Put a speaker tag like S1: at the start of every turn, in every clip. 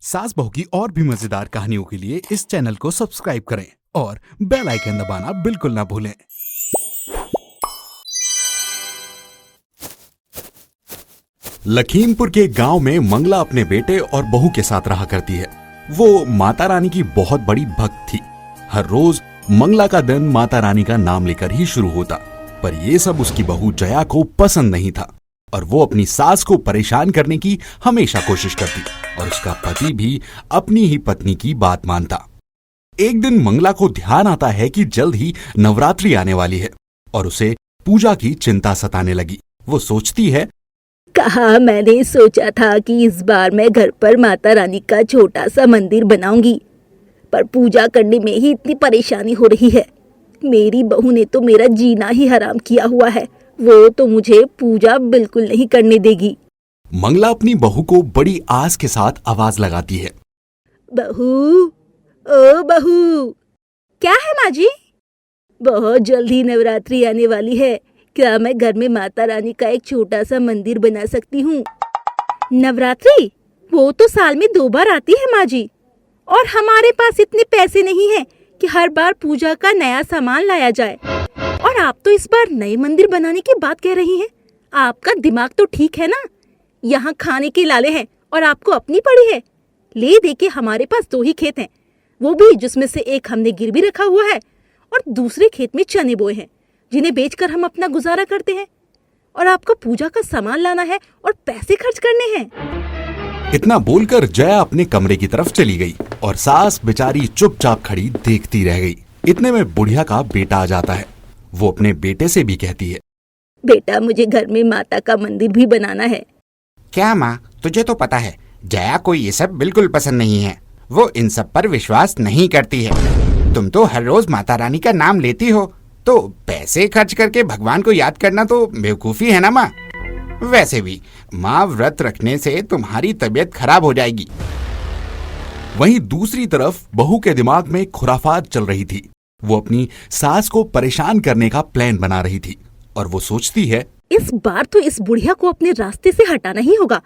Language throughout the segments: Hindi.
S1: सास बहू की और भी मजेदार कहानियों के लिए इस चैनल को सब्सक्राइब करें और बेल आइकन दबाना बिल्कुल ना भूलें। लखीमपुर के गांव में मंगला अपने बेटे और बहू के साथ रहा करती है। वो माता रानी की बहुत बड़ी भक्त थी। हर रोज मंगला का दिन माता रानी का नाम लेकर ही शुरू होता, पर ये सब उसकी बहू जया को पसंद नहीं था और वो अपनी सास को परेशान करने की हमेशा कोशिश करती और उसका पति भी अपनी ही पत्नी की बात मानता। एक दिन मंगला को ध्यान आता है कि जल्द ही नवरात्रि आने वाली है और उसे पूजा की चिंता सताने लगी। वो सोचती है,
S2: कहा मैंने सोचा था कि इस बार मैं घर पर माता रानी का छोटा सा मंदिर बनाऊंगी, पर पूजा करने में ही इतनी परेशानी हो रही है। मेरी बहू ने तो मेरा जीना ही हराम किया हुआ है। वो तो मुझे पूजा बिल्कुल नहीं करने देगी।
S1: मंगला अपनी बहू को बड़ी आस के साथ आवाज लगाती है,
S2: बहू, ओ बहू। क्या है माँ जी? बहुत जल्दी नवरात्रि आने वाली है। क्या मैं घर में माता रानी का एक छोटा सा मंदिर बना सकती हूँ? नवरात्रि? वो तो साल में 2 बार आती है माँ जी, और हमारे पास इतने पैसे नहीं हैं कि हर बार पूजा का नया सामान लाया जाए। और आप तो इस बार नए मंदिर बनाने की बात कह रही हैं। आपका दिमाग तो ठीक है ना? यहाँ खाने के लाले हैं और आपको अपनी पड़ी है। ले दे के हमारे पास 2 ही खेत हैं, वो भी जिसमें से एक हमने गिरवी रखा हुआ है और दूसरे खेत में चने बोए हैं, जिन्हें बेचकर हम अपना गुजारा करते हैं। और आपको पूजा का सामान लाना है और पैसे खर्च करने हैं।
S1: इतना बोलकर जया अपने कमरे की तरफ चली गई और सास बेचारी चुपचाप खड़ी देखती रह गई। इतने में बुढ़िया का बेटा आ जाता है। वो अपने बेटे से भी कहती है,
S2: बेटा, मुझे घर में माता का मंदिर भी बनाना है।
S3: क्या माँ, तुझे तो पता है जया को ये सब बिल्कुल पसंद नहीं है। वो इन सब पर विश्वास नहीं करती है। तुम तो हर रोज माता रानी का नाम लेती हो, तो पैसे खर्च करके भगवान को याद करना तो बेवकूफी है ना माँ। वैसे भी माँ, व्रत रखने से तुम्हारी तबीयत खराब हो जाएगी।
S1: वहीं दूसरी तरफ बहू के दिमाग में खुराफात चल रही थी। वो अपनी सास को परेशान करने का प्लान बना रही थी और वो सोचती है,
S2: इस बार तो इस बुढ़िया को अपने रास्ते से हटाना ही होगा।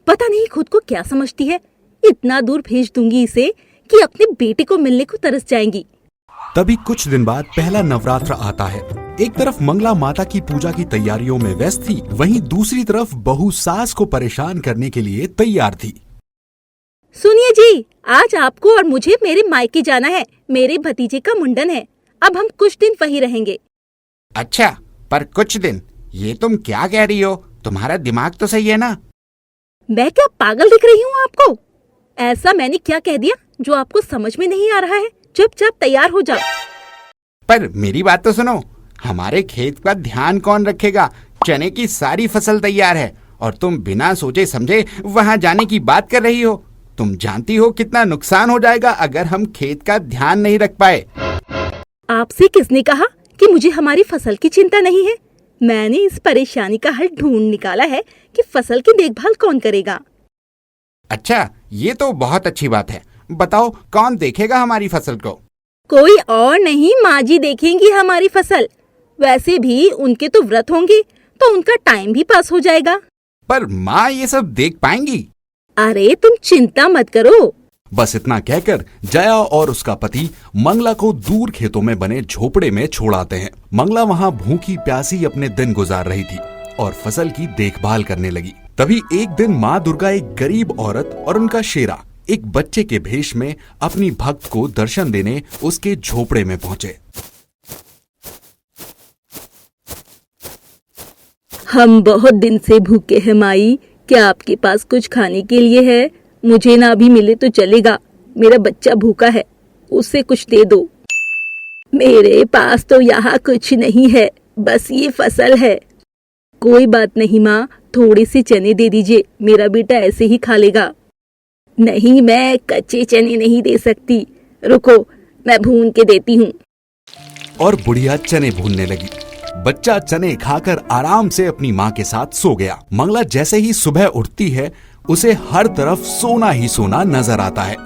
S2: पता नहीं खुद को क्या समझती है। इतना दूर भेज दूंगी इसे कि अपने बेटे को मिलने को तरस जाएंगी।
S1: तभी कुछ दिन बाद पहला नवरात्र आता है। एक तरफ मंगला माता की पूजा की तैयारियों में व्यस्त थी, वहीं दूसरी तरफ बहू सास को परेशान करने के लिए तैयार थी।
S2: सुनिए जी, आज आपको और मुझे मेरे मायके जाना है। मेरे भतीजे का मुंडन है। अब हम कुछ दिन वहीं रहेंगे।
S3: अच्छा, पर कुछ दिन? ये तुम क्या कह रही हो? तुम्हारा दिमाग तो सही है ना?
S2: मैं क्या पागल दिख रही हूँ आपको? ऐसा मैंने क्या कह दिया जो आपको समझ में नहीं आ रहा है? चुपचाप तैयार हो जाओ।
S3: पर मेरी बात तो सुनो। हमारे खेत का ध्यान कौन रखेगा? चने की सारी फसल तैयार है और तुम बिना सोचे समझे वहाँ जाने की बात कर रही हो। तुम जानती हो कितना नुकसान हो जाएगा अगर हम खेत का ध्यान नहीं रख पाए।
S2: आपसे किसने कहा कि मुझे हमारी फसल की चिंता नहीं है? मैंने इस परेशानी का हल ढूंढ निकाला है कि फसल की देखभाल कौन करेगा।
S3: अच्छा, ये तो बहुत अच्छी बात है। बताओ, कौन देखेगा हमारी फसल को?
S2: कोई और नहीं, माँ जी देखेंगी हमारी फसल। वैसे भी उनके तो व्रत होंगे, तो उनका टाइम भी पास हो जाएगा।
S3: पर माँ ये सब देख पाएंगी?
S2: अरे तुम चिंता मत करो।
S1: बस इतना कहकर जया और उसका पति मंगला को दूर खेतों में बने झोपड़े में छोड़ आते हैं। मंगला वहाँ भूखी प्यासी अपने दिन गुजार रही थी और फसल की देखभाल करने लगी। तभी एक दिन माँ दुर्गा एक गरीब औरत और उनका शेरा एक बच्चे के भेष में अपनी भक्त को दर्शन देने उसके झोपड़े में पहुँचे।
S2: हम बहुत दिन से भूखे हैं माई। क्या आपके पास कुछ खाने के लिए है? मुझे ना भी मिले तो चलेगा। मेरा बच्चा भूखा है, उसे कुछ दे दो। मेरे पास तो यहाँ कुछ नहीं है, बस ये फसल है। कोई बात नहीं माँ, थोड़े से चने दे दीजिए, मेरा बेटा ऐसे ही खा लेगा। नहीं, मैं कच्चे चने नहीं दे सकती। रुको, मैं भून के देती हूँ।
S1: और बुढ़िया चने भूनने लगी। बच्चा चने खाकर आराम से अपनी माँ के साथ सो गया। मंगला जैसे ही सुबह उठती है, उसे हर तरफ सोना ही सोना नजर आता है।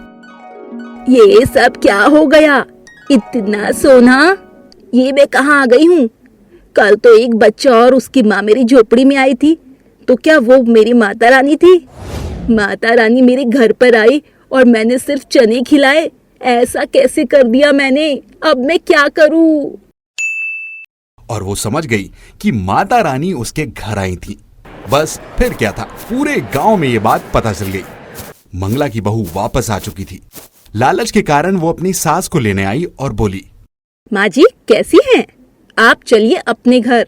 S2: ये सब क्या हो गया? इतना सोना? ये मैं कहाँ आ गई हूँ? कल तो एक बच्चा और उसकी माँ मेरी झोपड़ी में आई थी, तो क्या वो मेरी माता रानी थी? माता रानी मेरे घर पर आई और मैंने सिर्फ चने खिलाए। ऐसा कैसे कर दिया मैंने? अब मैं क्या करूं?
S1: और वो समझ गई कि माता रानी उसके घर आई थी। बस फिर क्या था, पूरे गांव में ये बात पता चल गई। मंगला की बहू वापस आ चुकी थी। लालच के कारण वो अपनी सास को लेने आई और बोली,
S2: माँ जी कैसी हैं? आप चलिए अपने घर।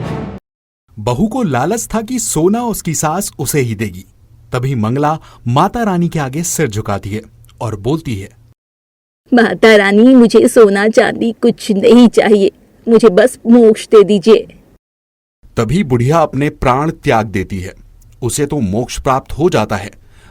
S1: बहू को लालच था कि सोना उसकी सास उसे ही देगी। तभी मंगला माता रानी के आगे सिर झुकाती है और बोलती है,
S2: माता रानी मुझे सोना चांदी कुछ नहीं चाहिए, मुझे बस मोक्ष दे दीजिए।
S1: तभी बुढ़िया अपने प्राण त्याग देती है। उसे तो मोक्ष प्राप्त हो जाता है,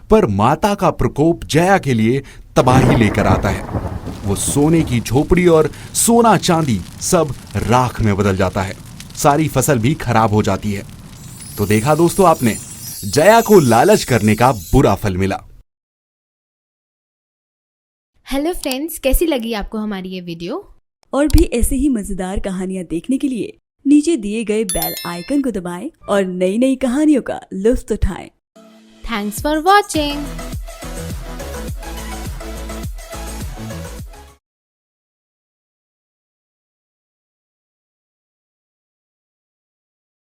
S1: पर माता का प्रकोप जया के लिए तबाही लेकर आता है। वो सोने की झोपड़ी और सोना चांदी सब राख में बदल जाता है। सारी फसल भी खराब हो जाती है। तो देखा दोस्तों आपने, जया को लालच करने का बुरा फल मिला।
S4: हेलो फ्रेंड्स, कैसी लगी आपको हमारी ये वीडियो?
S5: और भी ऐसे ही मजेदार कहानियाँ देखने के लिए नीचे दिए गए बेल आइकन को दबाएं और नई नई कहानियों का लुत्फ उठाएं।
S4: Thanks for watching.